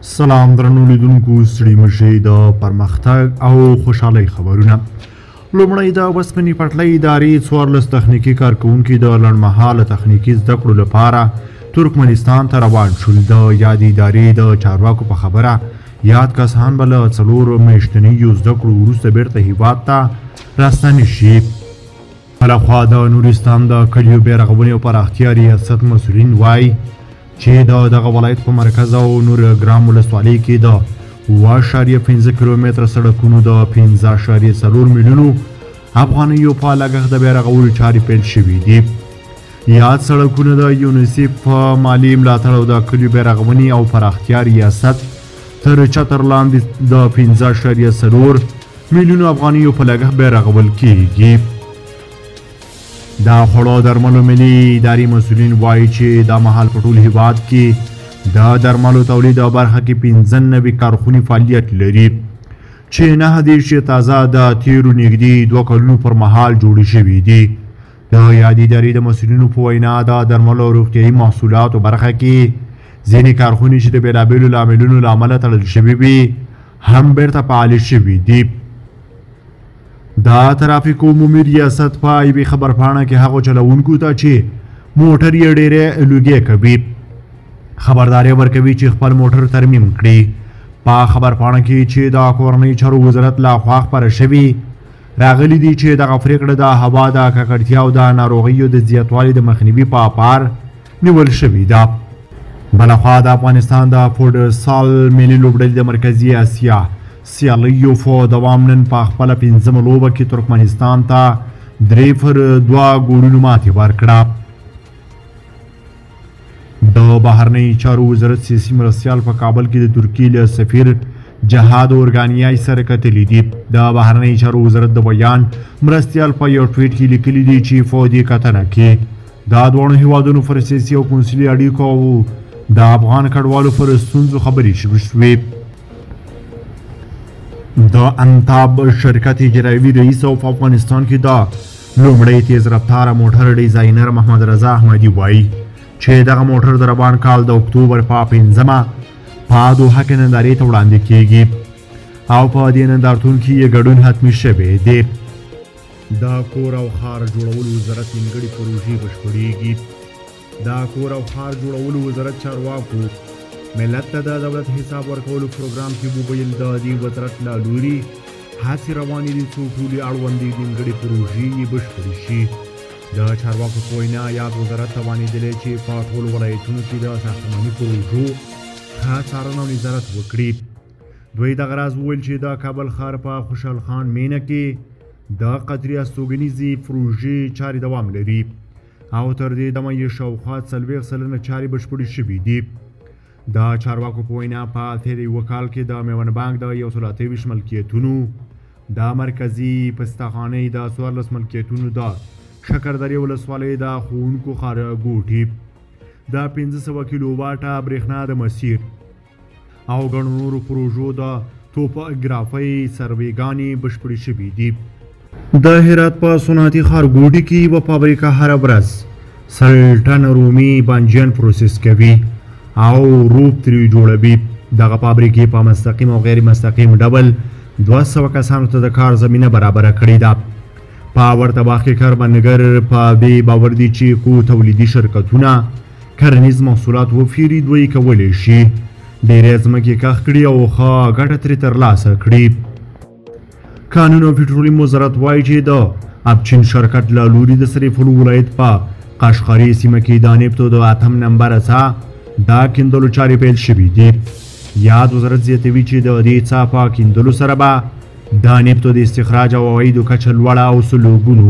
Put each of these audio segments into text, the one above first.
سلام درنو لیدونکو ستړي مشئ د پرمختګ او خوشحالۍ خبرونه. لومړی د اوسپنې پټلۍ ادارې 14 تخنیکي کارکوونکي د لنډمهاله تخنیکي زده کړو لپاره ترکمنستان ته روان شول. د یادې ادارې د چارواکو په خبره یاد کسان به له 4 میاشتنیو زده کړو وروسته بیرته هیواد ته راستنې شي. بلخوا د نورستان د کلیو بیارغونې او پراختیا ریاست مسؤلین وایي چې دغه ولایت په مرکز او نورګرام ولسوالۍ کې د 7.5 کیلومتره سړکونو د 15.4 میلیونو افغانیو په لګښت د بیارغولو چارې پیل شوي دي. یاد سړکونه د یونیسیف په مالي ملاتړ او د کلیو بیارغونې او پراختیا ریاست تر چتر لاندې د 15.4 میلیونو افغانیو په لګښت بیارغول کیږي. د خوړو درملو ملي ادارې مسؤلین وایي چې دا مهال په ټول هیواد کې د درملو تولید او برخه کې 95 کارخونې فعالیت لري چې 9 تازه د تیرو نږدې 2 کلونو پر مهال جوړې شوي دي. د یادې ادارې د مسؤلینو په وینا د درملو او روغتیایي محصولاتو برخه کې ځینې کارخونې چې د بېلابېلو لاملونو له امله تړل شوي وي هم بیرته فعالې شوي دي. د ترافیکو عمومي ریاست په ایبي خبرپاڼه کې هغو چلوونکو ته چې موټر یې ډېرې لوګې کوي خبرداری ورکوي چې خپل موټر ترمیم کړي. په خبرپاڼه کې چې د کورنۍ چارو وزارت لخوا خپاره شوي راغلي دي چې دغه پرېکړه د هوا د ککړتیا او د ناروغیو د زیاتوالي د مخنیوي په پار نیول شوې ده. بلخوا د افغانستان د فوټسال ملي لوبډلې د مرکزي اسیا سیالیو په دوام نن په خپله 5مه لوبه کې ترکمنستان ته 3-2 ګولونو ماتې ورکړه. د بهرنیو چارو وزارت سیاسي مرستیال په کابل کې د ترکیې له سفیر جهاد اورګانیای سره کتلي دي. د بهرنیو چارو وزارت د بیان مرستیال په یو ټویټ کې لیکلي دي چې په دې کتنه کې د دواړو هیوادونو پر سیاسي او قونسلي اړیکو او د افغان کډوالو پر ستونزو خبرې شوې. د انتاب شرکت اجرایوي رئیس او په افغانستان کې د لومړی تیز رفتاره موټر ډیزاینر محمد رضا احمدي وایي چې دغه موټر د روان کال د اکتوبر په 5مه په دوحه کې نندارې ته وړاندې کیږي او په دې نندارتون کې یې ګډون حتمي شوی دی. د کور او ښار جوړولو وزارت نیمګړې پروژې بشپړېږي. د کور او ښار جوړولو وزارت چارواکو ملت ته د دولت حساب ورکولو پروګرام کې وویل د دې وزارت له لوري هڅې روانې دي څو ټولې اړوندې نیمګړې پروژې یې بشپړې شي. د چارواکو په وینا یاد وزارت توانېدلی چې په ټولو ولایتونو کې د ساختماني پروژو ښه څارنه او نظارت وکړي. دوی دغه راز وویل چې د کابل ښار په خوشحال خان مینه کې د قطري استوګنیزې پروژې چارې دوام لري او تر دې دمه یې شاوخوا 40 سلنه چارې بشپړې شوي دي. د چارواکو په وینا په تېر یوه کال کې د میوند بانک د 123 ملکیتونو د مرکزي پستخانۍ د 14 ملکیتونو د شکردرې ولسوالۍ د ښوونکو ښارګوټي د 500 کیلو واټه برېښنا د مسیر او ګڼو نورو پروژو د توپوګرافۍ سروېګانې بشپړې شوي دي. د هرات په صنعتي ښارګوټي کې یوه فابریکه هره ورځ 100 ټن رومي بانجان پروسس کوي او روب ترې جوړوي. دغه فابریکې په مستقیم او غیر مستقیم ډول 200 کسانو ته د کار زمینه برابره کړې ده. په ورته وخت کې کروندګر په دې باور دي چې کو تولیدي شرکتونه کرنیز محصولات وپېري دوی کولی شي ډېرې ځمکې کښت کړي او ښه ګټه ترې ترلاسه کړي. قانون او پټرولیم وزارت وایي چې د ابچین شرکت له لوري د سرپل ولایت په قشقري سیمه کې د نفتو د 8 نمبر څخه دا کیندلو چارې پیل شوي دي. یاد وزارت زیاتوي چې د دې څاه په کیندلو سره به د نفتو د استخراج او عوایدو کچه لوړه او سلوګونو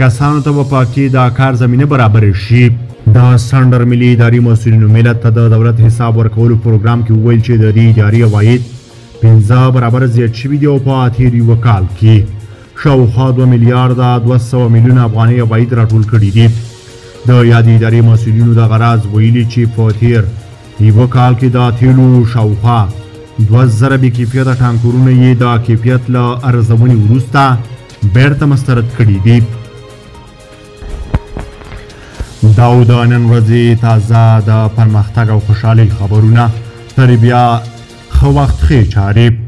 کسانو ته به پاکې د کار زمینه برابره شي. د سټنډر ملي ادارې مسؤلینو ملت ته د دولت حساب ورکولو پروګرام کې وویل چې د دې ادارې عواید 15 برابر زیات شوي دي او په تېر یوه کال کې شاوخوا 2 میلیارده 200 میلیونه افغانۍ عواید راټول کړي دي. د یادې ادارې مسؤلینو دغه راز ویلي چې په تېر یوه کال کې د تیلو شاوخوا 2000 بې کیفیته ټانکرونه یې د کیفیت له ارزونې وروسته بیرته مسترد کړي دي. دا د نن ورځې تازه د پرمختګ او خوشحالۍ خبرونه تر بیا ښه وخت ښې چارې.